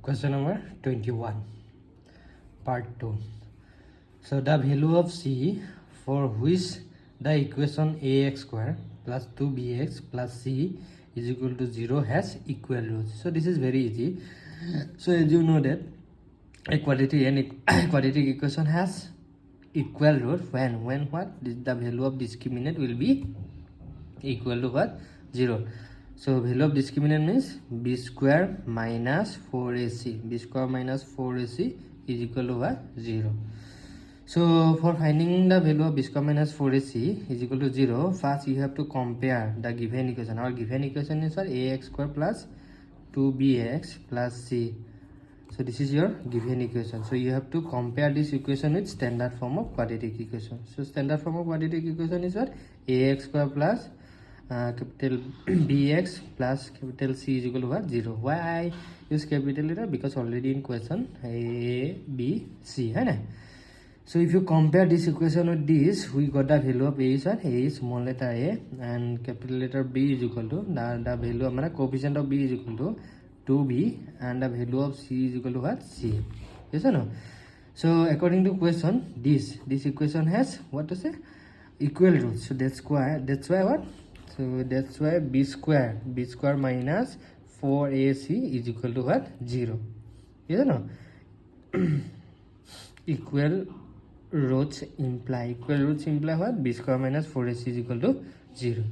Question number 21, part 2. So the value of C for which the equation ax square plus 2bx plus c is equal to 0 has equal roots. So this is very easy. So as you know that a quadratic equation has equal root when what the value of discriminant will be equal to what? 0. So value of discriminant means b square minus 4ac. b square minus 4ac is equal to what? 0. So for finding the value of b square minus 4ac is equal to 0, first you have to compare the given equation. Our given equation is ax square plus 2bx plus c. So this is your given equation. So you have to compare this equation with standard form of quadratic equation. So standard form of quadratic equation is what? Ax square plus capital bx plus capital c is equal to what? 0. Why I use capital letter? Because already in question a b c, right? So if you compare this equation with this, we got the value of a is what? A is small letter a and capital letter b is equal to the value of coefficient of b is equal to 2b and the value of c is equal to what? C. Yes or no? So according to question, this equation has what to say? Equal roots. So that's why what? So that's why b square minus 4ac is equal to what? 0. Yes or no? Equal roots imply what? B square minus 4ac is equal to 0.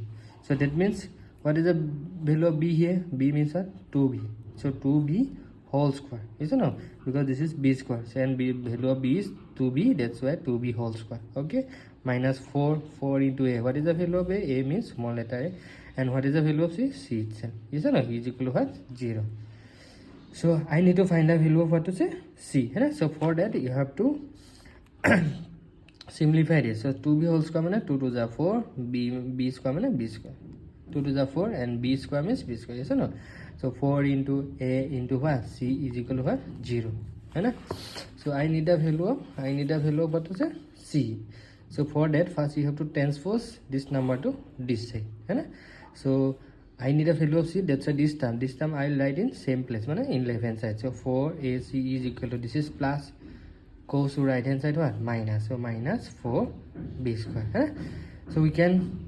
So that means what is the value of b here? B means what? 2b. So 2b whole square. Yes or no? Because this is b square. So and b value of b is 2b. That's why 2b whole square. Okay. Minus 4 into a. What is the value of a? A means small letter a. And what is the value of c? C itself. Yes or no? Is equal to what? 0. So I need to find the value of what to say? C. Right? So for that you have to simplify this. So 2b whole square means 2 to the 4, b square means b square. 2 to the 4 and b square means b square. Yes or no? So 4 into a into what? C is equal to what? 0. Right? So I need the value of what to say? C. So for that first you have to transpose this number to this side. Right? So I need a value of c. That's why this term I will write in same place, in left hand side. So 4ac is equal to, this is plus, goes to right hand side what? Minus. So minus 4b square. Right? So we can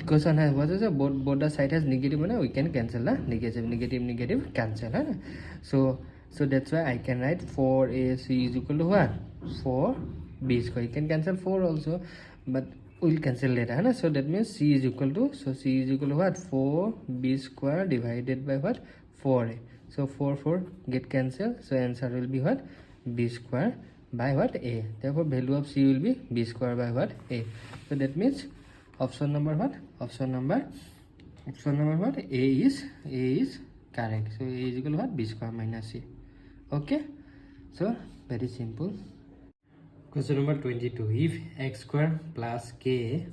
equation has what is it? Both the side has negative, we can cancel the negative cancel. Right? So that's why I can write 4ac is equal to what? 4b square. You can cancel 4 also, but we'll cancel later. Right? So that means c is equal to, c is equal to what? 4b square divided by what? 4a. So 4 get cancelled. So answer will be what? B square by what? A. Therefore value of c will be b square by what? A. So that means option number what? Option number what? A is correct. So a is equal to what? B square minus c. Okay. So very simple. Question number 22. If x square plus k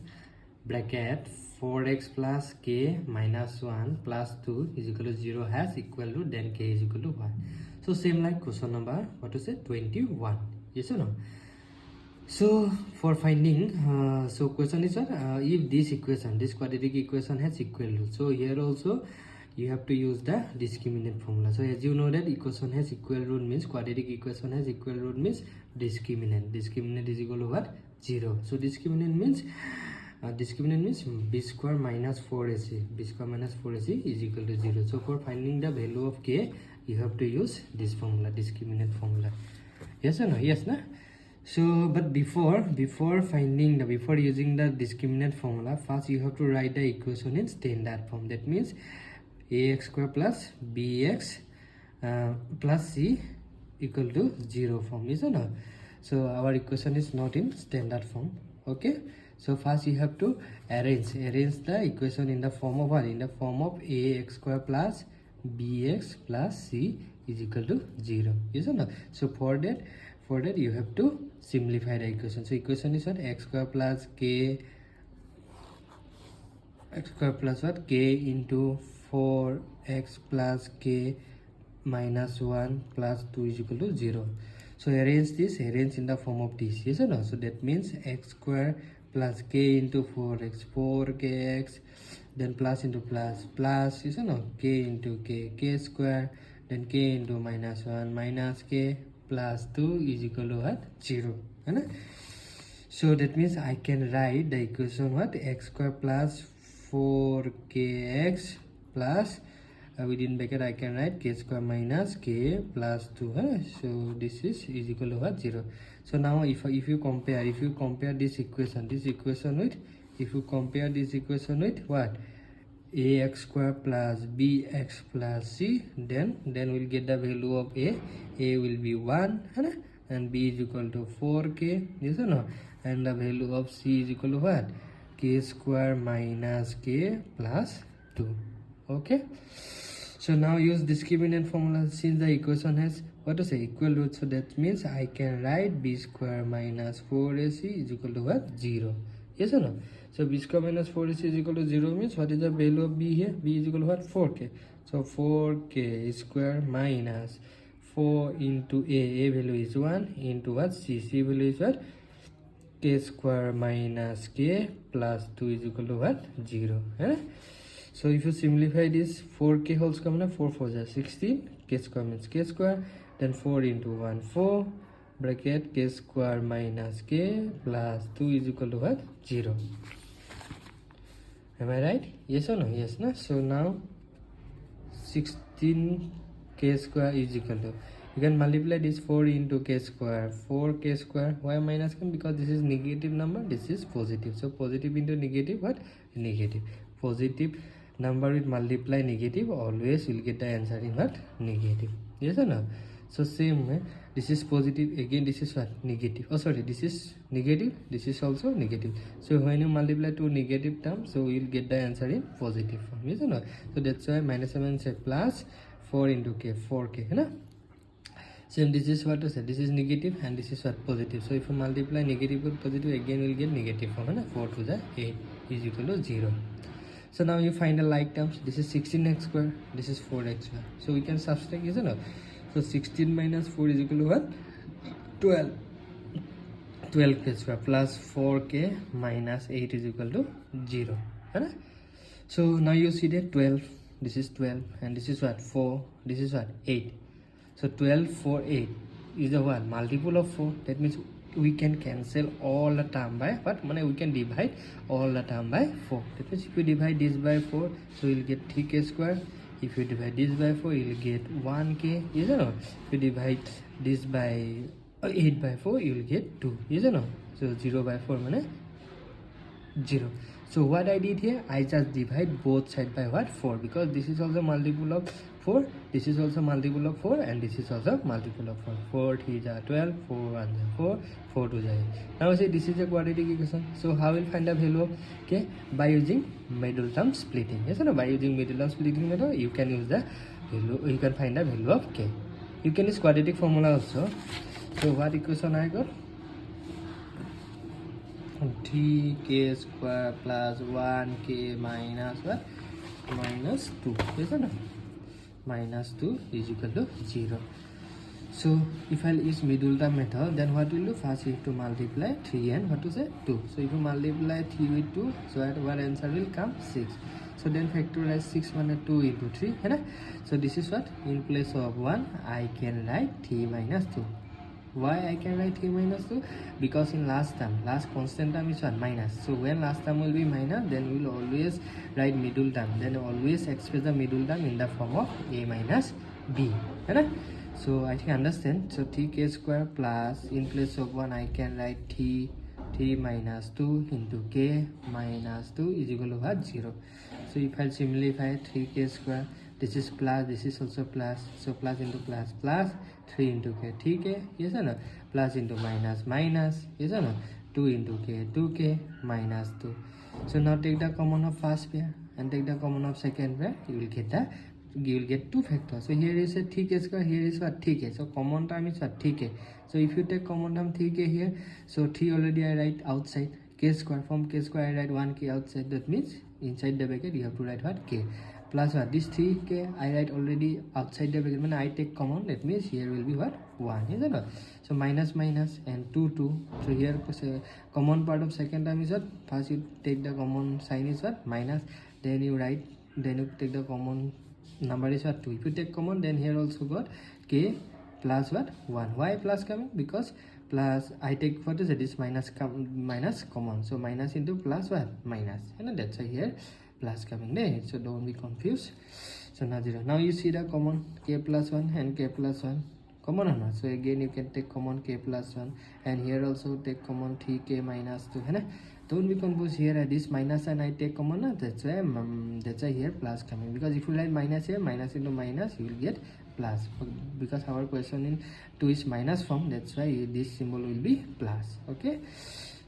bracket 4x plus k minus 1 plus 2 is equal to 0 has equal to, then k is equal to 1. So same like question number what to say? 21. Yes or no? So for finding, so question is what? If this quadratic equation has equal roots. So here also you have to use the discriminant formula. So as you know that equation has equal root means quadratic equation has equal root means discriminant is equal to what? 0. So discriminant means b square minus 4ac. b square minus 4ac is equal to 0. So for finding the value of k, you have to use this formula, discriminant formula. Yes or no? Yes, na? So but before using the discriminant formula, first you have to write the equation in standard form. That means ax square plus bx plus c equal to 0 form. Yes or no? So our equation is not in standard form. Okay. So first you have to arrange the equation in the form of what? In the form of ax square plus bx plus c is equal to 0. Yes or no? So for that you have to simplify the equation. So equation is what? X square plus what? K into 4x plus k minus 1 plus 2 is equal to 0. So arrange in the form of this. Yes or no? So that means x square plus k into 4x, 4kx, then plus into plus, yes or no? K into k square, then k into minus 1 minus k plus 2 is equal to what? 0. So that means I can write the equation what? X square plus 4kx plus within bracket I can write k square minus k plus 2. So this is equal to what? 0. So now if you compare this equation with, if you compare this equation with what? Ax square plus bx plus c, then we'll get the value of a will be 1 and b is equal to 4k, yes or no, and the value of c is equal to what? K square minus k plus 2. Okay, so now use discriminant formula since the equation has what to say equal roots. So that means I can write b square minus 4ac is equal to what? 0. Yes or no? So b square minus 4ac is equal to 0 means what is the value of b here? B is equal to what? 4k. So 4k square minus 4 into a value is 1 into what? C value is what? K square minus k plus 2 is equal to what? 0. So if you simplify this, 4k whole square, 4 4 is 16, k square means k square, then 4 into 1 4 bracket k square minus k plus 2 is equal to what? 0. Am I right? Yes or no? Yes, no? So now 16k square is equal to, you can multiply this 4 into k square, 4k square. Why minus k? Because this is negative number, this is positive. So positive into negative, what? Negative. Positive number with multiply negative, always will get the answer in what? Negative. Yes or no? So same, this is positive, again this is what? Negative. Oh sorry, this is negative, this is also negative. So when you multiply two negative terms, so you will get the answer in positive form. Yes or no? So that's why minus 7 say plus 4 into k, 4k. Same, this is what to say, this is negative and this is what? Positive. So if you multiply negative with positive, again we will get negative form. 4 to the 8 is equal to 0. So now you find the like terms. This is 16x square, this is 4x square. So we can subtract, isn't it? So 16 minus 4 is equal to what? 12. 12k square plus 4k minus 8 is equal to 0. So now you see that 12, this is 12 and this is what? 4, this is what? 8. So 12, 4, 8 is the what? Multiple of 4. That means we can cancel all the term by what? We can divide all the term by 4. That means if you divide this by 4, so you'll get 3k square. If you divide this by 4, you'll get 1k. Yes or no? If you divide this by 8 by 4, you'll get 2. Yes or no? So 0 by 4 means 0. So what I did here, I just divide both sides by what? 4, because this is also multiple of 4, this is also multiple of 4, and this is also multiple of 4. 4 3 are 12, 4 1 are 4, 4 2 are 8. Now say this is a quadratic equation. So how will find the value of k? By using middle term splitting. Yes or no? By using middle term splitting method, you can use the value, you can find the value of k. You can use quadratic formula also. So what equation I got? 3k square plus 1k minus what? Minus 2. Yes or no? Minus 2 is equal to 0. So if I use middle term method, then what will do? First you have to multiply 3 and what to say? 2. So if you multiply 3 with 2, so what answer will come? 6. So then factorize 6 minus 2 into 3. So this is what? In place of 1, I can write 3 minus 2. Why I can write 3 minus 2? Because in last term, last constant term is what? Minus. So when last term will be minus, then we will always write middle term. Then always express the middle term in the form of a minus b. So I think understand. So 3k square plus, in place of 1 I can write 3 minus 2 into k minus 2 is equal to what? 0. So if I simplify 3k square, this is plus, this is also plus. So plus into plus, plus 3 into k, 3k, yes or no? Plus into minus, minus, yes or no? 2 into k, 2k minus 2. So now take the common of first pair and take the common of second pair. You will get 2 factors. So here is a 3k square, here is what? 3k. So common term is what? 3k. So if you take common term 3k here, so 3 already I write outside. K square, from k square I write 1k outside. That means inside the bracket you have to write what? K. Plus what? This 3k I write already outside the bracket. When I take common, that means here will be what? 1. Is it not? So minus minus and 2 2. So here common part of second term is what? First you take the common sign is what? Minus. Then you write, then you take the common number is what 2. If you take common, then here also got k plus what 1. Why plus coming? Because plus I take what is it? This minus common. So minus into plus what? Minus. And that's why here plus coming there. So don't be confused. So now 0. Now you see the common k plus 1 and k plus 1. Common or not? So again you can take common k plus 1, and here also take common 3k minus 2. Don't be confused here at this minus and I take common. That's why here plus coming, because if you write minus here, minus into minus, you will get plus, because our question in 2 is minus form. That's why this symbol will be plus. Okay,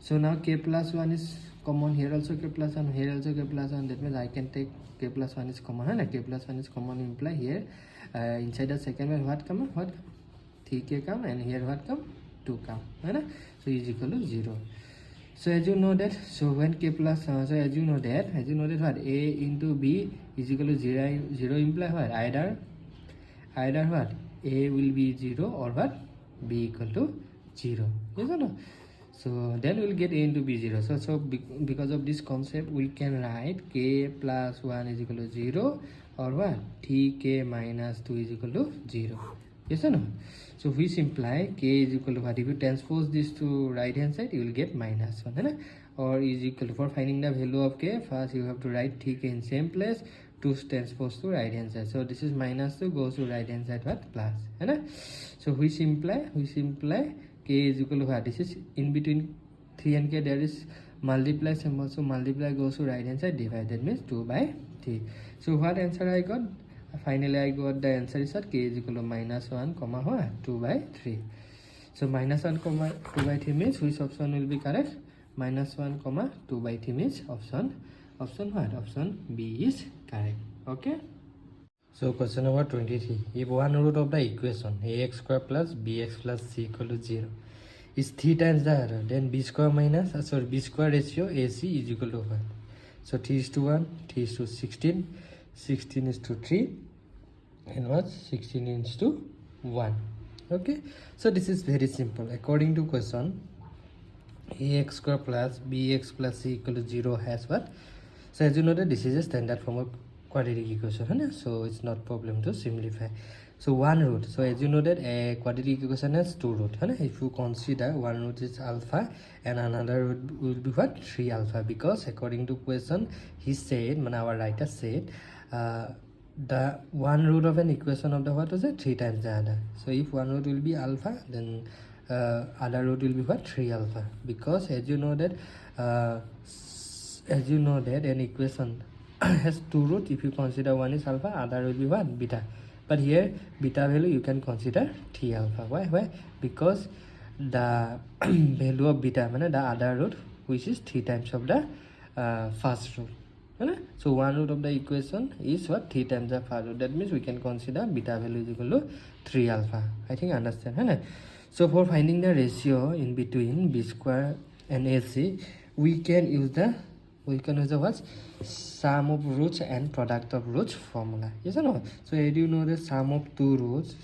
so now k plus 1 is common. Here also k plus 1, here also k plus 1. That means I can take k plus 1 is common, and k plus 1 is common imply here inside the second one what come? 3k come, and here what come? 2 come. So is equal to 0. So as you know that, so when k plus so as you know that what a into b is equal to 0 imply what? Either what a will be 0 or what b equal to 0. Yes or no? So then we'll get a into b 0. So because of this concept, we can write k plus 1 is equal to 0, or what 3k minus 2 is equal to 0. Yes or no? So which imply k is equal to what? If you transpose this to right hand side, you will get minus 1, or is equal to, for finding the value of k, first you have to write 3k in same place, 2 transpose to right hand side. So this is minus 2 goes to right hand side what? Plus. So which imply k is equal to what? This is in between 3 and k, there is multiply symbol. So multiply goes to right hand side, divide. That means 2 by 3. So what answer I got? Finally I got the answer is that k is equal to minus 1 comma what? 2 by 3. So minus 1 comma 2 by 3 means which option will be correct? Minus 1 comma 2 by 3 means option what? Option B is correct. Okay. So question number 23. If one root of the equation ax square plus bx plus c equal to 0 is 3 times the other, then b square minus b square ratio ac is equal to what? So 3 is to 1, 3 is to 16, 16 is to 3, and what? 16 is to 1. Okay, so this is very simple. According to question, ax square plus bx plus c equal to 0 has what? So as you know that this is a standard form of quadratic equation, so it's not problem to simplify. So one root, so as you know that a quadratic equation has 2 roots. If you consider one root is alpha and another root will be what? 3 alpha, because according to question he said, our writer said, the one root of an equation of the what was it? 3 times the other. So if one root will be alpha, then other root will be what? 3 alpha, because as you know that an equation has 2 roots. If you consider one is alpha, other will be what? Beta. But here beta value you can consider 3 alpha. Why? Because the value of beta, the other root, which is 3 times of the first root. So one root of the equation is what? 3 times the first root. That means we can consider beta value is equal to 3 alpha. I think understand. So for finding the ratio in between b square and ac, we can use the what? Sum of roots and product of roots formula. Yes or no? So as you know the sum of two roots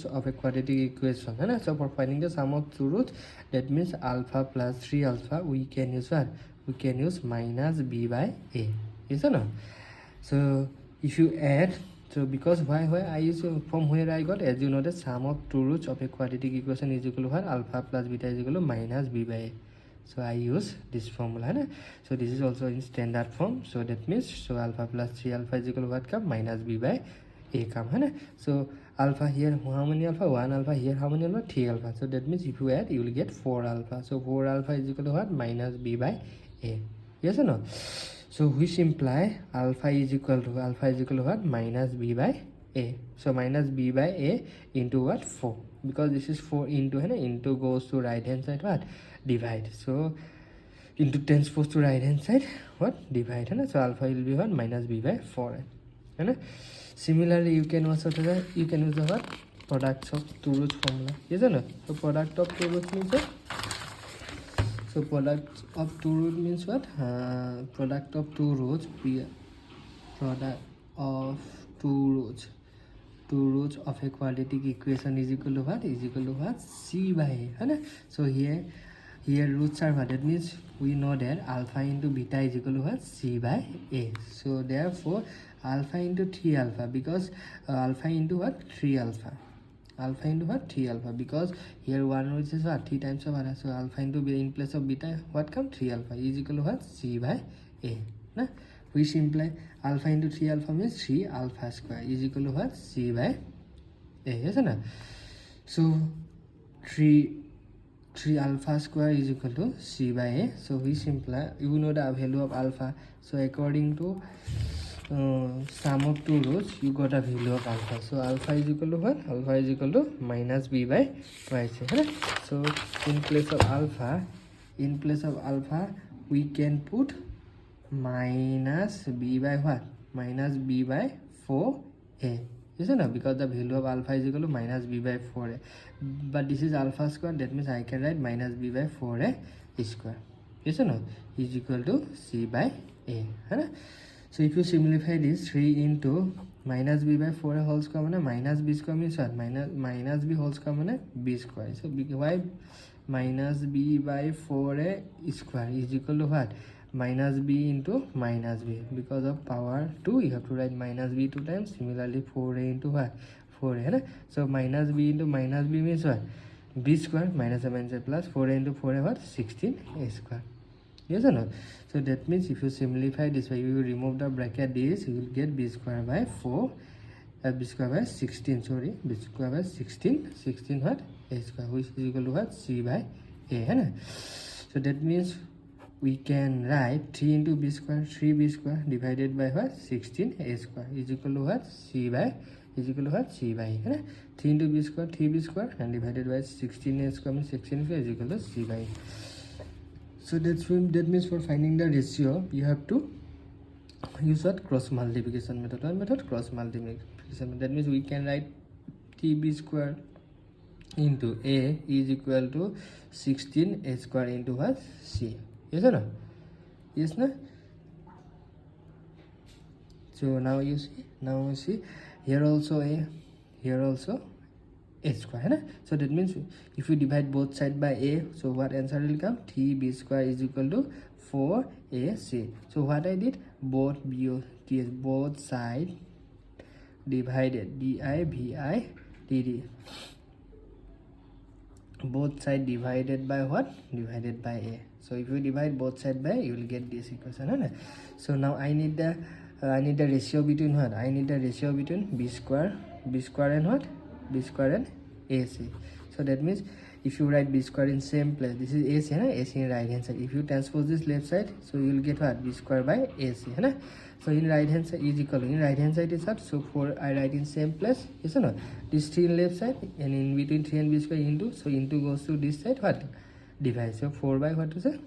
of a quadratic equation. So for finding the sum of 2 roots, that means alpha plus 3 alpha, we can use what? We can use minus b by a. Yes or no? So if you add, so because why I use from where I got, as you know the sum of 2 roots of a quadratic equation is equal to what? Alpha plus beta is equal to minus b by a. So I use this formula. So this is also in standard form. So that means, so alpha plus 3 alpha is equal to what come? Minus b by a come. So alpha here, how many alpha? 1 alpha. Here how many alpha? 3 alpha. So that means if you add, you will get 4 alpha. So 4 alpha is equal to what? Minus b by a. Yes or no? So which imply alpha is equal to what? Minus b by a. So minus b by a into what? 4. Because this is 4 into goes to right hand side what? Divide. So into transpose to right hand side what? Divide. So alpha will be what? Minus b by 4. Similarly, you can also use the what? Products of 2 roots formula. Yes or no? So product of 2 roots means what? So product of 2 roots means what? Product of 2 roots. Product of 2 roots of a quadratic equation is equal to what? Is equal to what? C by a. So here here roots are what? That means we know that alpha into beta is equal to what? C by A. So therefore alpha into 3 alpha, because alpha into what? 3 alpha. Alpha into what? 3 alpha, because here 1 which is what? 3 times of alpha. So alpha into beta, in place of beta what come? 3 alpha is equal to what? C by A. Nah? Which imply alpha into 3 alpha means 3 alpha square is equal to what? C by A. Yes or no? So 3 alpha square is equal to C by A. So which imply, you know the value of alpha. So according to sum of two rows, you got a value of alpha. So alpha is equal to what? Alpha is equal to minus b by twice A. Right? So in place of alpha, we can put minus b by what? Minus b by 4a. Yes or no? Because the value of alpha is equal to minus b by 4a. But this is alpha square, that means I can write minus b by 4a square. Yes or no? Is equal to c by a. Right? So if you simplify this, 3 into minus b by 4a whole square minus b square means what? Minus b whole square b square. So why minus b by 4a square is equal to what? Minus b into minus b. Because of power 2, you have to write minus b 2 times. Similarly 4a into what? 4a. Right? So minus b into minus b means what? B square minus a minus a plus 4a into 4a what? 16a square. Yes or no? So that means if you simplify this way, you will remove the bracket this, you will get b square by 4, b square by 16, sorry, b square by 16 what? A square, which is equal to what? C by A. Right? So that means we can write 3 into b square, 3b square divided by what? 16a square is equal to what? C by A. Right? 3 into b square, 3b square and divided by 16a square means 16 square is equal to C by A. So that means for finding the ratio, you have to use what? Cross multiplication method. What method? Cross multiplication. That means we can write tb square into a is equal to 16a square into what? C. Yes or no? Yes, no? So now you see here also a, here also a square. Right? So that means if you divide both sides by a, so what answer will come? tb square is equal to 4ac. So what I did, both sides divided, di bi dd, both sides divided by what? Divided by a. So if you divide both sides by, you will get this equation. Right? So now I need the ratio between what? I need the ratio between b square and what? B square and AC. So that means if you write b square in same place, this is AC, right? AC in right hand side. If you transpose this left side, so you will get what? B square by AC. Right? So in right hand side is equal to, in right hand side is what? So 4 I write in same place. Yes or no? This 3 in left side and in between 3 and b square into. So into goes to this side, what? Divide. So 4 by what to say?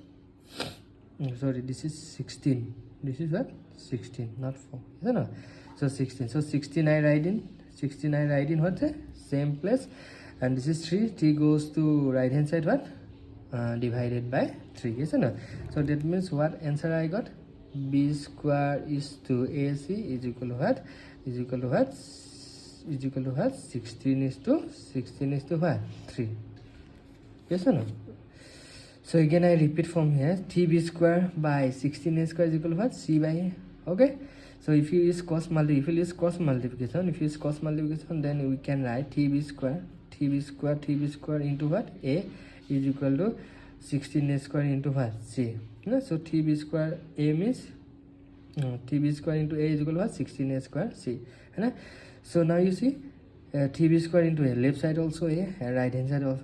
Sorry, this is 16. This is what? 16, not 4. Yes or no? So 16. So 16 I write in what? Same place. And this is 3 goes to right hand side, what? Divided by 3. Yes or no? So that means what answer I got? B square is to AC is equal to what? Is equal to what? 16 is to what? 3. Yes or no? So again I repeat from here, tb square by 16a square is equal to what? C by A. Okay? So if you use cross multiplication, then we can write tb square into what? A is equal to 16a square into what? C. So tb square A means tb square into A is equal to what? 16a square C. So now you see tb square into A, left side also A and right hand side also.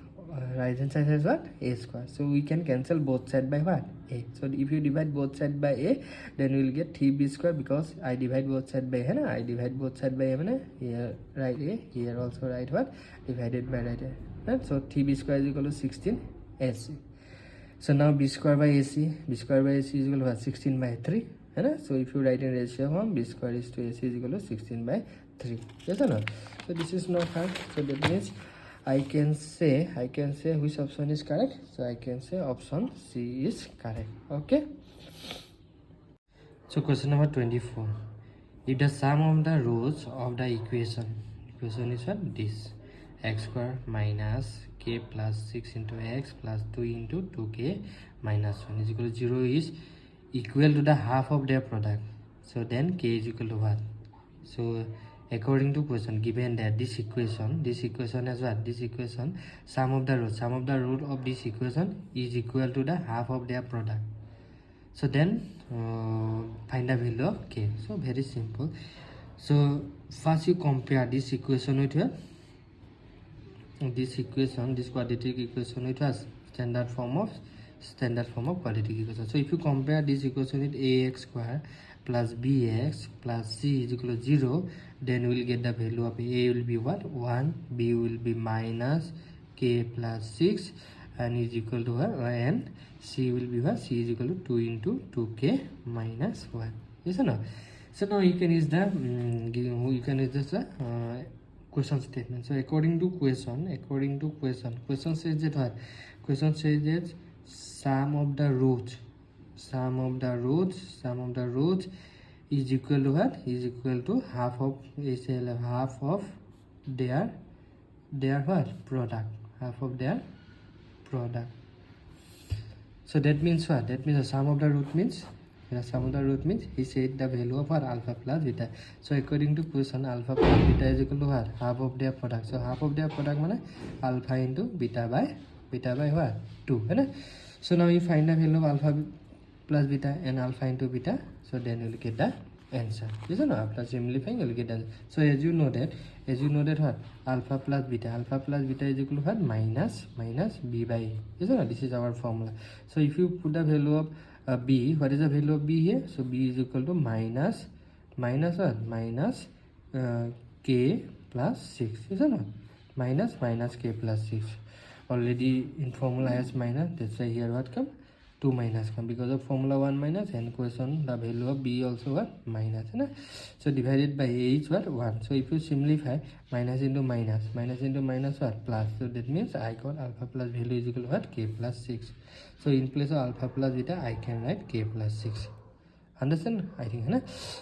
Right hand side has what? A square. So we can cancel both sides by what? A. So if you divide both sides by A, then we will get tb square, because I divide both sides by A. I divide both sides by A. Here write A, here also write what? Divided by right A. Right? So tb square is equal to 16 AC. So now b square by AC is equal to what? 16 by 3. So if you write in ratio form, b square is to AC is equal to 16 by 3. Yes or no? So this is not hard. So that means I can say which option is correct. So I can say option C is correct. Okay. So question number 24. If the sum of the rows of the equation is what? This, x square minus k plus 6 into x plus 2 into 2k minus 1 is equal to 0 is equal to the half of their product. So then k is equal to what? So according to question given that this equation as what? This equation sum of the root of this equation is equal to the half of their product. So then find the value of k. So very simple. So first you compare this equation with what? This quadratic equation with us standard form of quadratic equation. So if you compare this equation with ax square plus bx plus c is equal to 0, then we will get the value of a will be what? 1, b will be minus k plus 6 and is equal to what? And c will be what? C is equal to 2 into 2k minus 1. Yes or no? So now you can use the question statement. So according to question says that what? Question says that sum of the root is equal to what? Is equal to half of their what? Product. Half of their product. So that means what? That means the sum of the root means he said the value of our alpha plus beta. So according to question, alpha plus beta is equal to what? Half of their product. So half of their product means alpha into beta by what? 2. Right? So now you find the value of alpha plus beta and alpha into beta. So then you will get the answer. Yes or no? After simplifying, you will get the answer. So as you know that what? Alpha plus beta is equal to what? Minus b by a. Yes or no? This is our formula. So if you put the value of b, what is the value of b here? So b is equal to minus what? Minus k plus 6. Is it not? Minus k plus 6. Already in formula has minus. That's why here what come? 2 minus come because of formula 1 minus and question the value of b also what? Minus. So divided by a is what? 1. So if you simplify minus into minus what? Plus. So that means I got alpha plus value is equal to what? K plus 6. So in place of alpha plus beta I can write k plus 6. Understand? I think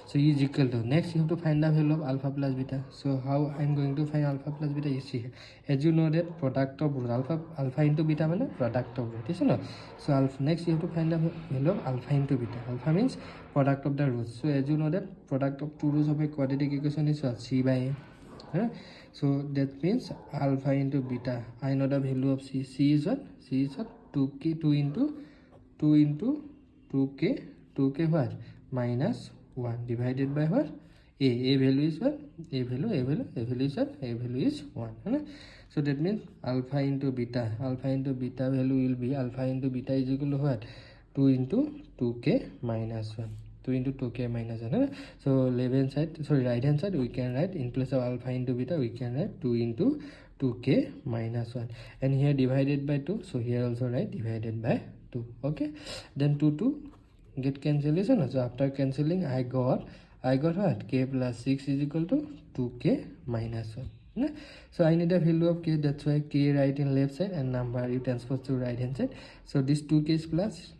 so is equal to, next you have to find the value of alpha plus beta. So how I'm going to find alpha plus beta? You see here, as you know that product of root, alpha into beta means product of root, is not? So alpha, next you have to find the value of alpha into beta. Alpha means product of the roots. So as you know that product of two roots of a quadratic equation is what? C by a. So that means alpha into beta. I know the value of c. C is what? 2 into 2k what? Minus 1 divided by what? A value is what? A value is what? A value is 1. So that means alpha into beta value will be alpha into beta is equal to what? 2 into 2k minus 1. 2 into 2k minus 1. So right hand side we can write in place of alpha into beta we can write 2 into 2k minus 1 and here divided by 2. So here also write divided by 2. Okay, then 2 get cancellation. So after cancelling I got what? K plus 6 is equal to 2k minus 1. So I need a value of k, that's why k write in left side and number you transpose to right hand side. So this 2k is plus,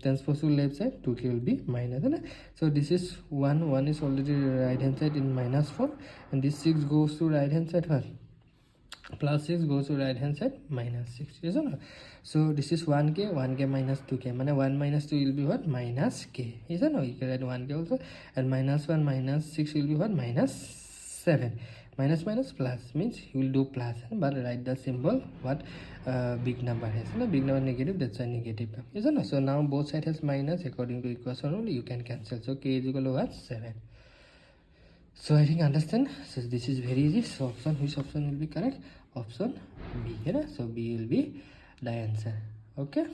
transpose to left side, 2k will be minus. So this is 1 is already right hand side in minus 4 and this 6 goes to right hand side first. Plus 6 goes to right hand side minus 6. Yes or no? So this is 1k minus 2k. 1 minus 2 will be what? Minus k. Yes or no? You can write 1k also. And minus 1 minus 6 will be what? Minus 7. Minus plus means you will do plus. But write the symbol what big number has. Big number negative, that's a negative. Yes or no? So now both sides has minus. According to equation rule, you can cancel. So k is equal to what? 7. So I think understand. So this is very easy. So which option will be correct? Option B. So B will be the answer. Okay.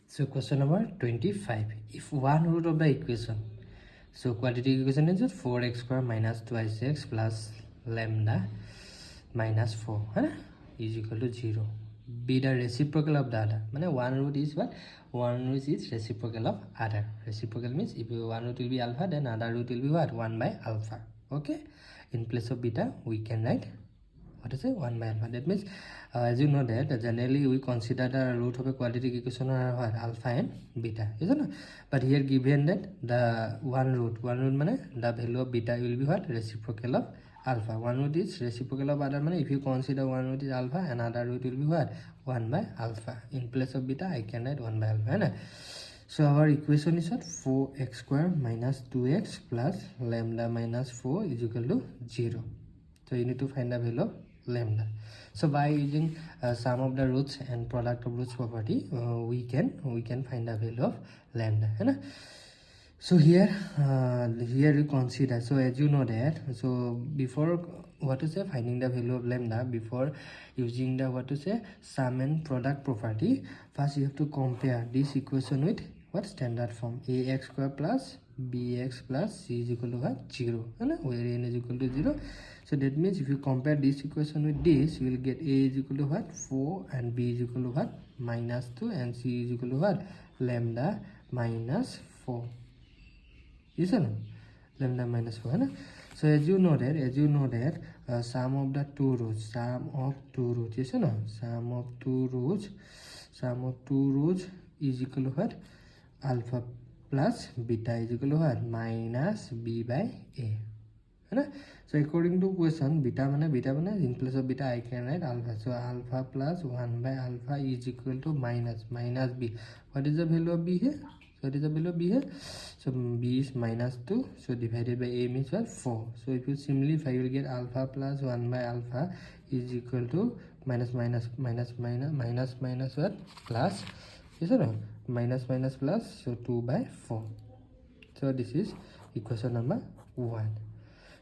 So question number 25. If one root of the equation, so quadratic equation is 4x square minus twice x plus lambda minus 4 is equal to 0. Be the reciprocal of the other. One root is what? One root is reciprocal of other. Reciprocal means if one root will be alpha, then other root will be what? 1 by alpha. Okay, in place of beta we can write what is it 1 by alpha. That means as you know that generally we consider the root of a quadratic equation are what alpha and beta, isn't it? But here given that the one root means the value of beta will be what reciprocal of alpha. One root is reciprocal of other, means if you consider one root is alpha, another root will be what 1 by alpha. In place of beta I can write 1 by alpha, right? So our equation is what 4x square minus 2x plus lambda minus 4 is equal to 0. So you need to find the value of lambda. So by using sum of the roots and product of roots property, we can find the value of lambda, right? So here you consider, so as you know that, so before what to say finding the value of lambda, before using the what to say sum and product property, first you have to compare this equation with what standard form ax square plus bx plus c is equal to what 0, where n is equal to 0. So that means if you compare this equation with this, you will get a is equal to what 4 and b is equal to what minus 2 and c is equal to what lambda minus 4. Isn't it? Lambda minus 4, right? So as you know that sum of the two roots, isn't it? Sum of two roots is equal to what alpha plus beta is equal to what minus b by a, right? So according to question, beta means in place of beta I can write alpha. So alpha plus 1 by alpha is equal to minus b. What is the value of b here? So what is the value of b here? So b is minus 2. So divided by a means what 4. So if you simplify, you will get alpha plus 1 by alpha is equal to minus what plus, isn't it? Minus plus, so 2 by 4. So this is equation number 1.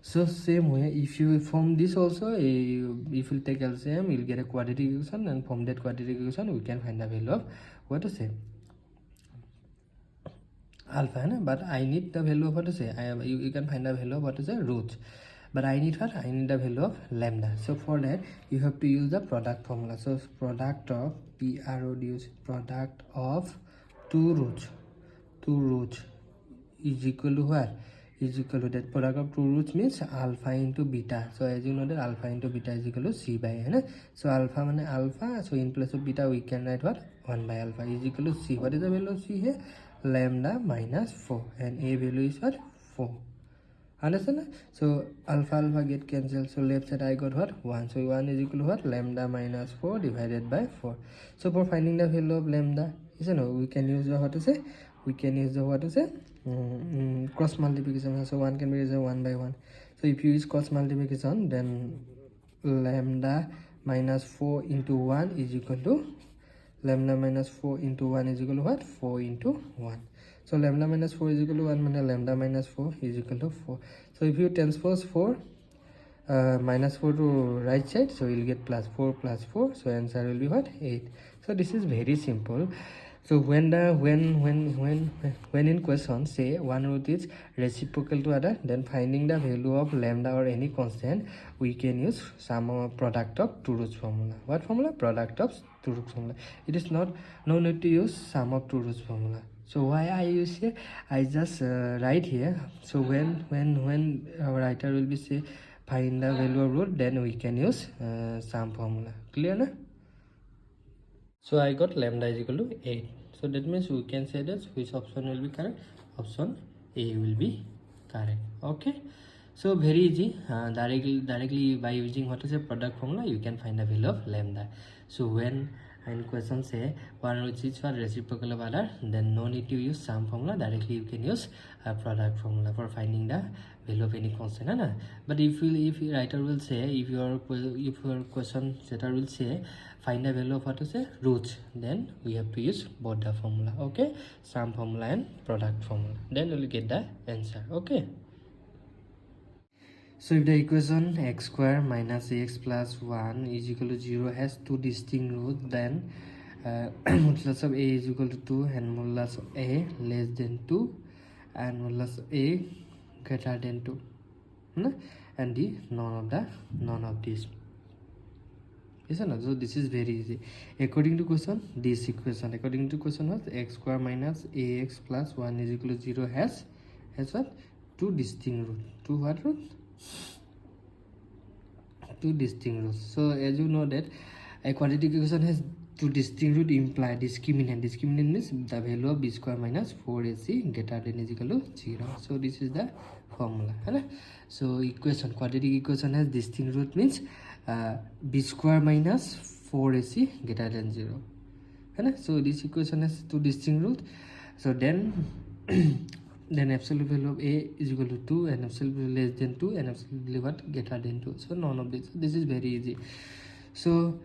So same way, if you form this also, if you take LCM, you'll get a quadratic equation, and from that quadratic equation we can find the value of what to say alpha, but I need the value of what to say you can find the value of what to say roots, but I need what I need the value of lambda. So for that you have to use the product formula. So product of product of two roots is equal to what is equal to that product of two roots means alpha into beta. So as you know that alpha into beta is equal to c by n. So alpha means alpha, so in place of beta we can write what 1 by alpha is equal to c. What is the value of c here? Lambda minus 4, and a value is what 4. Understand? So alpha get cancelled, so left side I got what 1. So 1 is equal to what lambda minus 4 divided by 4. So for finding the value of lambda, we can use the what to say cross multiplication. So 1 can be raised 1 by 1. So if you use cross multiplication, then lambda minus 4 into 1 is equal to lambda minus 4 into 1 is equal to what 4 into 1. So lambda minus 4 is equal to 1, means lambda minus 4 is equal to 4. So if you transpose 4 minus 4 to right side, so you will get plus 4 plus 4. So answer will be what 8. So this is very simple. So when in question say one root is reciprocal to other, then finding the value of lambda or any constant, we can use sum product of two roots formula. What formula? Product of two roots formula. It is no need to use sum of two roots formula. So why I use here, I just write here. So when our writer will be say find the value of root, then we can use sum formula. Clear na? So I got lambda is equal to 8. So that means we can say that which option will be correct? Option A will be correct. Okay. So very easy. Directly by using what is a product formula, you can find the value of lambda. So when in question say one which is for reciprocal of other, then no need to use sum formula. Directly you can use a product formula for finding the value of any constant. But if writer will say, if your question setter will say find the value of what to say roots, then we have to use both the formula. Okay, sum formula and product formula, then we will get the answer. Okay. So if the equation x square minus ax plus 1 is equal to 0 has two distinct roots, then modulus of a is equal to 2 and modulus of a less than 2 and modulus of a greater than 2, and the none of this. So this is very easy. According to question, this equation was x square minus ax plus 1 is equal to 0 has what? Two distinct roots. Two what roots? two distinct roots. So as you know that a quadratic equation has two distinct roots imply discriminant. Discriminant means the value of b square minus 4ac greater than is equal to 0. So this is the formula. So equation, quadratic equation has distinct root means b square minus 4ac greater than 0. So this equation has two distinct roots. So then then absolute value of a is equal to 2 and absolute value less than 2 and absolute value what greater than 2. So none of this. This is very easy. So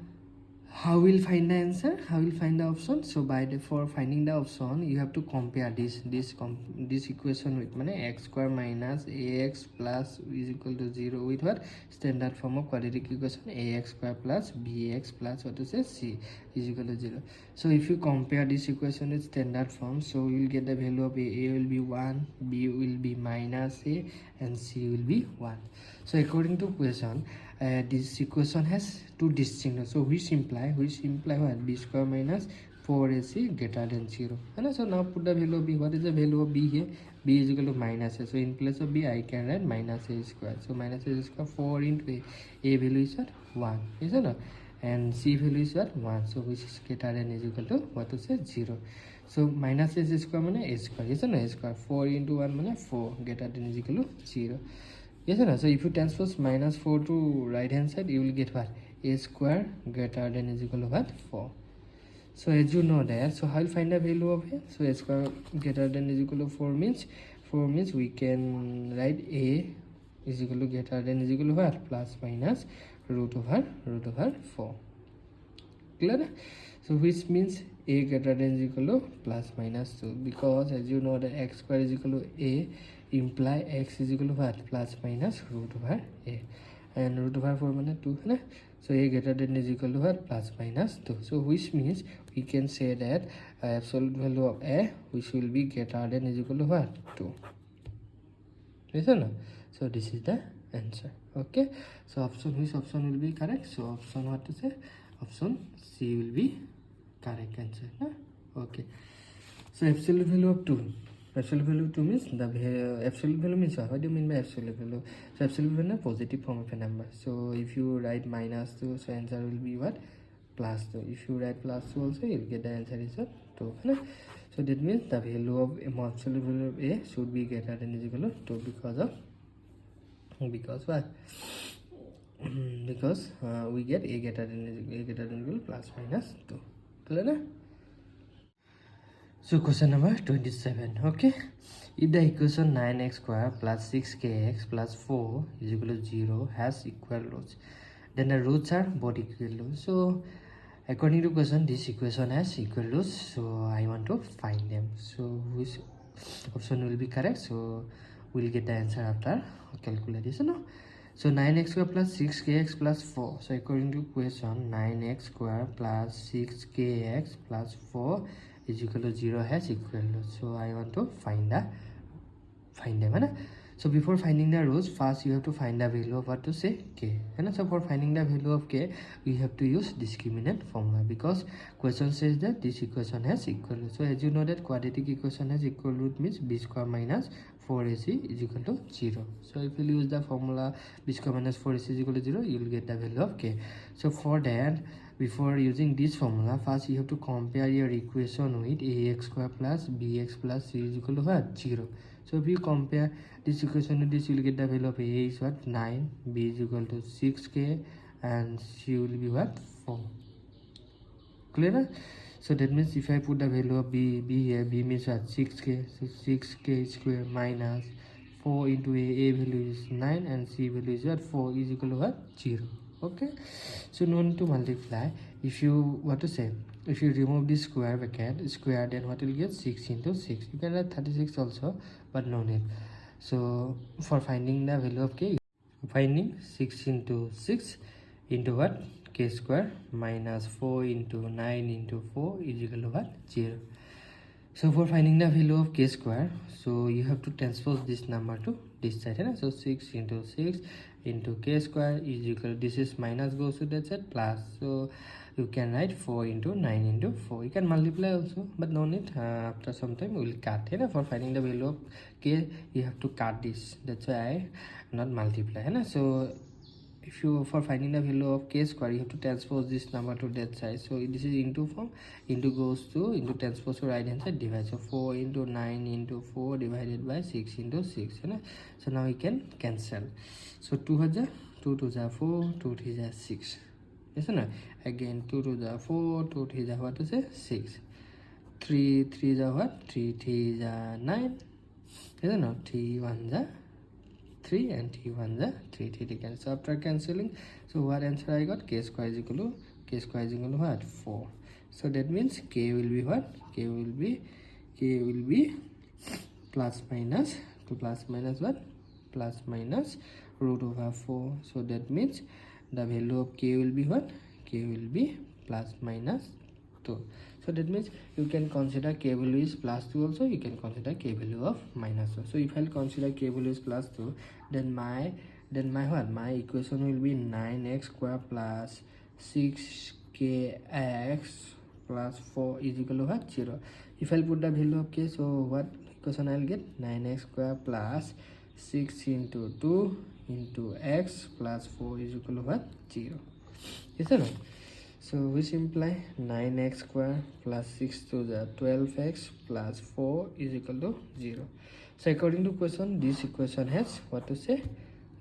how we'll find the answer? How we'll find the option? So for finding the option, you have to compare this equation with x square minus ax plus is equal to 0 with what? Standard form of quadratic equation, ax square plus bx plus what to say c is equal to 0. So if you compare this equation with standard form, so you will get the value of a will be 1, b will be minus a, and c will be 1. So according to question, this equation has two distinct. So which imply what? B square minus 4ac greater than 0. So now put the value of b. What is the value of b here? B is equal to minus a. So in place of b, I can write minus a square. So minus a square 4 into a. A value is what? 1. Is it not? And c value is what? 1. So which is greater than is equal to what to say? 0. So minus a square means a square. Is it not? A square. 4 into 1 means 4 greater than is equal to 0. Yes or no? So if you transpose minus 4 to right hand side, you will get what? A square greater than is equal to what? 4. So as you know that, so how will find the value of a? So a square greater than is equal to 4 means we can write a is equal to greater than is equal to what? Plus minus root over 4. Clear? So which means a greater than is equal to plus minus 2, because as you know that x square is equal to a imply x is equal to what? Plus minus root over a, and root over 4 minus 2. So a greater than is equal to what? Plus minus 2. So which means we can say that absolute value of a which will be greater than is equal to what? 2. Yes or no? So this is the answer. Okay, so which option will be correct? So option what to say? Option C will be correct answer. Okay, so absolute value of 2. Absolute value of 2 means the absolute value means what? What do you mean by absolute value? So absolute value is a positive form of a number. So if you write minus 2, so answer will be what? Plus 2. If you write plus 2 also, you'll get the answer is what? 2. So that means the value of absolute value of a should be greater than is equal to 2 because what? Because we get a greater than equal to plus minus 2. Clear? So question number 27. Okay, if the equation 9x square plus 6kx plus 4 is equal to 0 has equal roots, then the roots are both equal roots. So according to question, this equation has equal roots, so I want to find them. So which option will be correct? So we'll get the answer after calculation. So 9x square plus 6kx plus 4. So according to question, 9x square plus 6kx plus 4 is equal to 0 has equal roots. So I want to find them. So before finding the rows, first you have to find the value of what to say k. So for finding the value of k, we have to use discriminant formula, because question says that this equation has equal root. So as you know that quadratic equation has equal root means b square minus 4ac is equal to 0. So if you use the formula b square minus 4ac is equal to 0, you will get the value of k. So for that, before using this formula, first you have to compare your equation with ax square plus bx plus c is equal to what? 0. So if you compare this equation with this, you will get the value of a is what? 9, b is equal to 6k, and c will be what? 4. Clear? So that means if I put the value of b here, b means what? 6k. So 6k square minus 4 into a value is 9 and c value is what? 4 is equal to what? 0. Okay, so no need to multiply. If you if you remove this square bracket, then what will get? 6 into 6. You can write 36 also, but no need. So for finding the value of k, finding 6 into 6 into what? K square minus 4 into 9 into 4 is equal to what? 0. So for finding the value of k square, so you have to transpose this number to this side. So 6 into 6 into k square is equal, this is minus goes to that side plus, so you can write 4 into 9 into 4. You can multiply also, but no need. After some time we will cut. For finding the value of k, you have to cut this. That's why I not multiply. So if you for finding the value of k square, you have to transpose this number to that side. So this is into form, into goes to into transpose to right hand side, divide. So 4 into 9 into 4 divided by 6 into 6, you know? So now we can cancel. So 2 haja 2 to the 4, 2 to the 6, yes or no? Again 2 to the 4, 2 to the what to say 6, 3 3 the what 3 3 the 9, yes or no? 3 1 the 3 and t1 the 3 3 cancel. So after cancelling, so what answer I got? K square is equal to what? 4. So that means k will be what? K will be plus minus to plus minus what? Plus minus root over 4. So that means the value of k will be what? K will be plus minus 2. So that means you can consider k value is plus 2 also, you can consider k value of minus 2. So if I'll consider k value is plus 2, then my what? My equation will be 9x square plus 6kx plus 4 is equal to what? 0. If I'll put the value of k, so what equation I'll get? 9x square plus 6 into 2 into x plus 4 is equal to what? 0. Is that right? So which imply 9x square plus 6 to the 12x plus 4 is equal to 0. So according to question, this equation has what to say?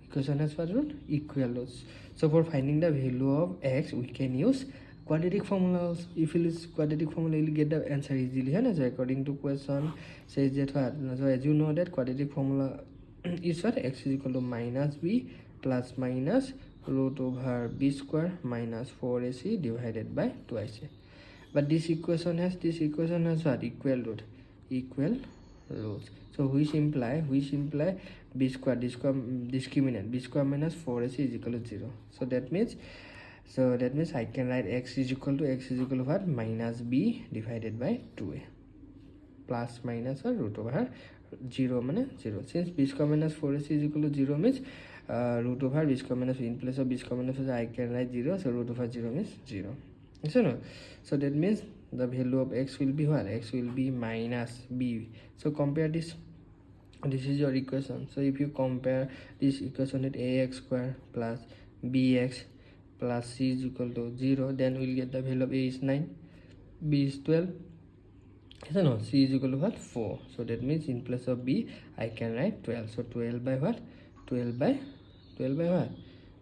Equation has what root? Equal roots. So for finding the value of x, we can use quadratic formulas. If you use quadratic formula, you will get the answer easily. So according to question, says that what? So as you know that quadratic formula is what? X is equal to minus b plus minus root over b square minus 4ac divided by 2ac. But this equation has what? Equal roots. So which imply b square discriminant b square minus 4ac is equal to 0. So that means I can write x is equal to what? Minus b divided by 2a plus minus or root over 0 minus 0. Since b square minus 4ac is equal to 0 means root over b square minus, in place of b square minus I can write 0, so root over 0 means 0. So no, so that means the value of x will be what? X will be minus b. So compare this is your equation. So if you compare this equation with ax square plus bx plus c is equal to 0, then we'll get the value of a is 9, b is 12, so no, c is equal to what? 4. So that means in place of b I can write 12. So 12 by what? 12 by what?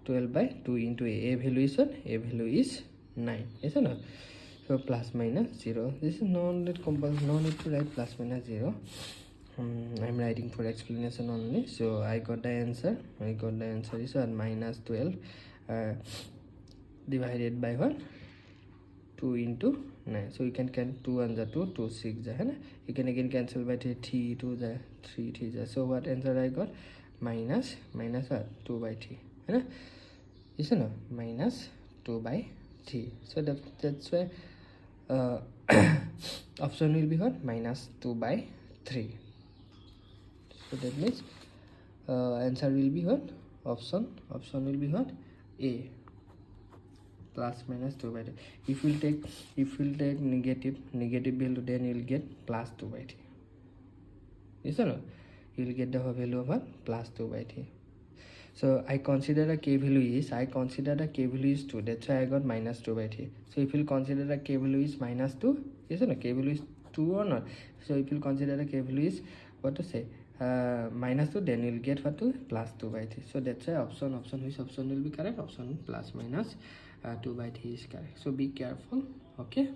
12 by 2 into a value is what? A value is 9, yes or no? So plus minus 0. This is no need to write plus minus 0. I'm writing for explanation only. So I got the answer is what? Minus 12 divided by what? 2 into 9. So you can 2 and the 2 6 the, you can again cancel by 3 to the 3 3. So what answer I got? Minus what? 2 by 3, is no? Minus 2 by 3. So that's why option will be what? Minus 2 by 3. So that means answer will be what? Option will be what? A, plus minus 2 by 3. If we'll take negative value, then you'll get plus 2 by 3. Yes or no? You will get the value of what? Plus 2 by 3. So I consider the k value is 2. That's why I got minus 2 by 3. So if you consider the k value is minus 2, yes or no? K value is 2 or not? So if you consider the k value is what to say? Minus 2, then you will get what to? Plus 2 by 3. So that's why option which option will be correct? Option plus minus 2 by 3 is correct. So be careful. Okay.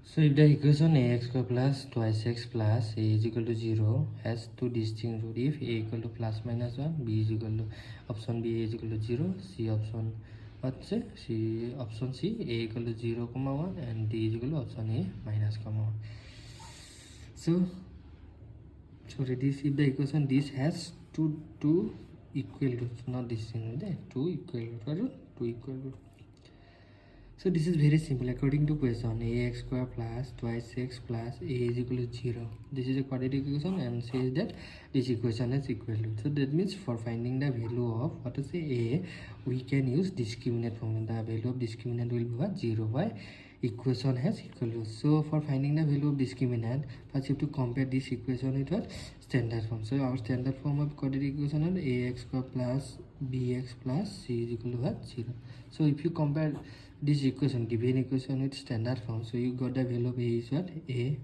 So if the equation ax square plus twice x plus a is equal to 0 has two distinct roots, if a equal to plus minus 1, b is equal to option b is equal to 0, c option option c a equal to 0, 1 and d is equal to option a minus 1. So this if the equation this has two equal roots, not distinct roots, two equal roots. So this is very simple. According to question, ax square plus twice x plus a is equal to 0. This is a quadratic equation and says that this equation has equal root. So that means for finding the value of what to say a, we can use discriminant formula. The value of discriminant will be what? 0. Why? equation has equal roots. So for finding the value of discriminant, first you have to compare this equation with what? Standard form. So our standard form of quadratic equation is ax square plus bx plus c is equal to what? 0. So if you compare this equation, given equation with standard form, so you got the value of a is what? A,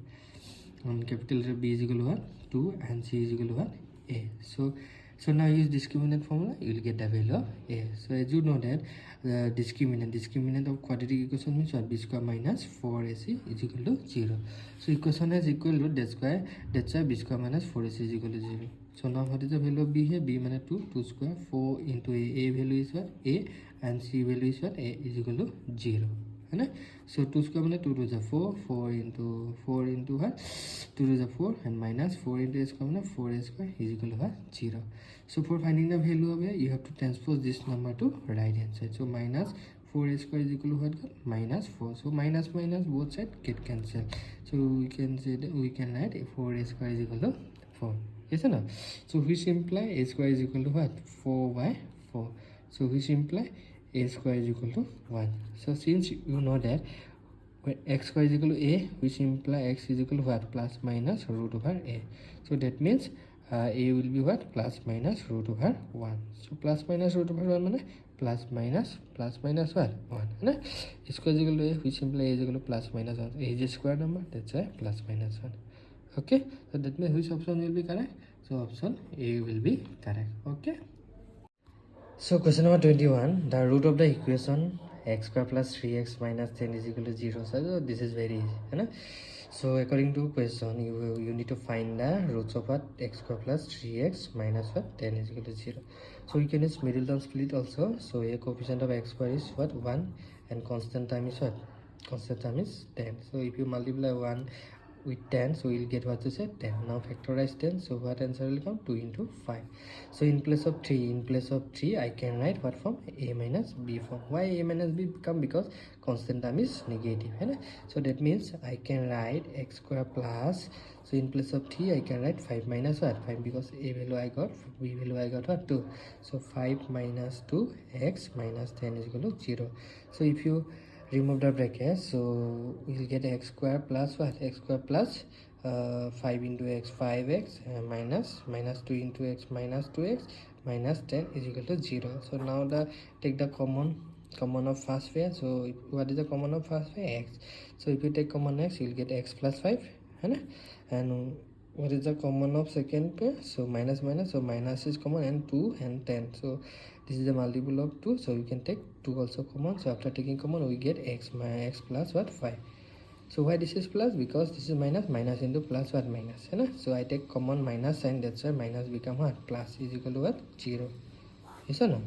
and capital letter B is equal to what? 2, and C is equal to what? A. So now use discriminant formula, you will get the value of A. So as you know that the discriminant of quadratic equation means what? B square minus 4ac is equal to 0. So equation has equal root, that's why B square minus 4ac is equal to 0. So now what is the value of B here? B minus 2 square, 4 into A value is what? A, and C value is what? A is equal to 0. So 2 square minus 2 to the 4, 4 into what? 2 to the 4, and minus 4 into a square minus 4a square is equal to what? 0. So for finding the value of a, you have to transpose this number to right hand side. So minus 4a square is equal to what? Minus 4. So minus both sides get cancelled. So we can say that we can write 4a square is equal to 4. Yes or no? So which imply a square is equal to what? 4 by 4. So which imply a square is equal to 1. So since you know that when x square is equal to a, which imply x is equal to what? Plus minus root over a. So that means a will be what? Plus minus root over 1. So plus minus root over 1 means plus minus what? 1. A square is equal to a, which imply a is equal to plus minus 1. A is a square number, that's why plus minus 1. Okay, so that means which option will be correct? So option A will be correct. Okay. So question number 21, the root of the equation x square plus 3x minus 10 is equal to 0. So this is very easy. So according to question, you need to find the roots of what? X square plus 3x minus what? 10 is equal to 0. So you can use middle term split also. So a coefficient of x square is what? 1, and constant term is what? Constant term is 10. So if you multiply 1 with 10, so we'll get what to say? 10. Now factorize 10, so what answer will come? 2 into 5. So in place of 3 I can write what form? A minus b form. Why a minus b come? Because constant term is negative. So that means I can write x square plus, so in place of 3 I can write 5 minus what? 5, because a value I got, b value I got what? 2. So 5 minus 2 x minus 10 is equal to 0. So if you remove the bracket, so we'll get x square plus what? X square plus 5 into x, 5x minus 2 into x minus 2x minus 10 is equal to 0. So now take the common of first pair. So what is the common of first pair? X. So if you take common x, you'll get x plus 5. And what is the common of second pair? So minus, so minus is common, and 2 and 10. So this is the multiple of 2, so we can take 2 also common. So after taking common, we get x plus what? 5. So why this is plus? Because this is minus into plus what? Minus. So I take common minus sign, that's why minus become what? Plus is equal to what? 0. Yes or no?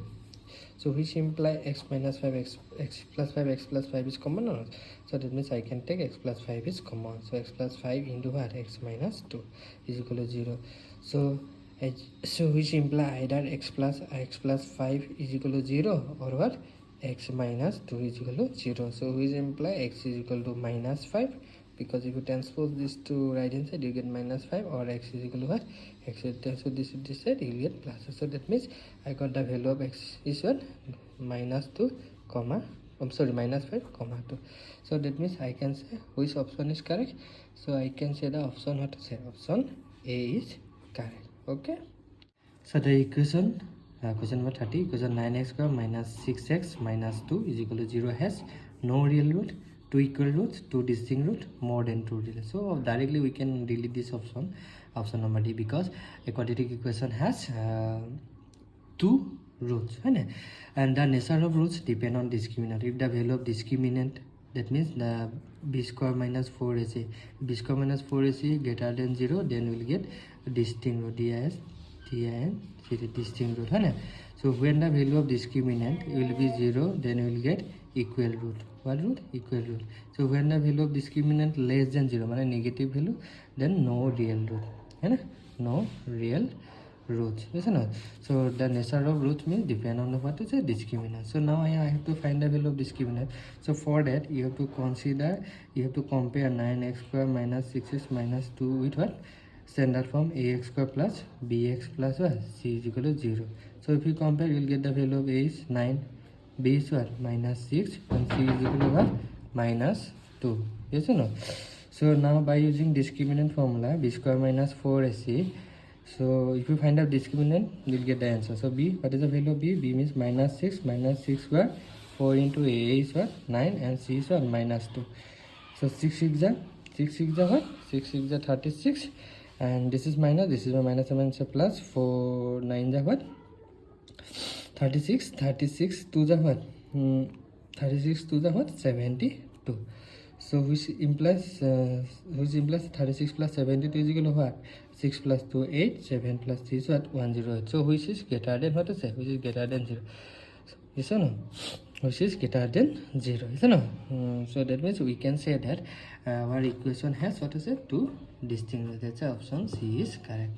So which imply x minus 5, x plus 5, x plus 5 is common or not? So that means I can take x plus 5 is common. So x plus 5 into what? X minus 2 is equal to 0. So which imply either x plus 5 is equal to 0, or what? X minus 2 is equal to 0. So which imply x is equal to minus 5, because if you transpose this to right hand side, you get minus 5, or x is equal to what? X is so this side, you get plus. So that means I got the value of x is what? Minus 2 comma, minus 5 comma 2. So that means I can say which option is correct. So I can say the option, what to say? Option A is correct. Okay. So the equation, question number 30, equation 9x square minus 6x minus 2 is equal to 0 has no real root, 2 equal roots, 2 distinct root, more than 2 real. So directly we can delete this option number D, because a quadratic equation has 2 roots, and the nature of roots depend on discriminant. If the value of discriminant, that means the b square minus 4ac, greater than 0, then we'll get distinct root, distinct root. So when the value of discriminant will be 0, then we will get equal root. What root? Equal root. So when the value of discriminant less than 0, negative value, then no real root. No real roots. So the nature of roots means depend on what is a discriminant. So now I have to find the value of discriminant. So for that, you have to compare 9x square minus 6x minus 2 with what? Standard form ax square plus bx plus what? C is equal to 0. So if you compare, you will get the value of a is 9, b is what? Minus 6, and c is equal to what? minus 2. Yes or no? So now by using discriminant formula, b square minus 4ac, so if you find out discriminant, you'll get the answer. So b, what is the value of b? B means minus 6 square. 4 into a is what? 9, and c is what? Minus 2. So 6 6 are what? 6 6 are 36, and this is minus, this is a minus, and minus a plus. 4 9 are what? 36 2 are what? 36 2 are what? 72. So which implies 36 plus 72 is equal to what? 6 plus 2 8, 7 plus 3 is what? 108. So which is greater than, what to say? Which is greater than 0? Yes or no? Which is greater than 0? Yes or no? So that means we can say that our equation has, what to say, two distinct. That's why option C is correct.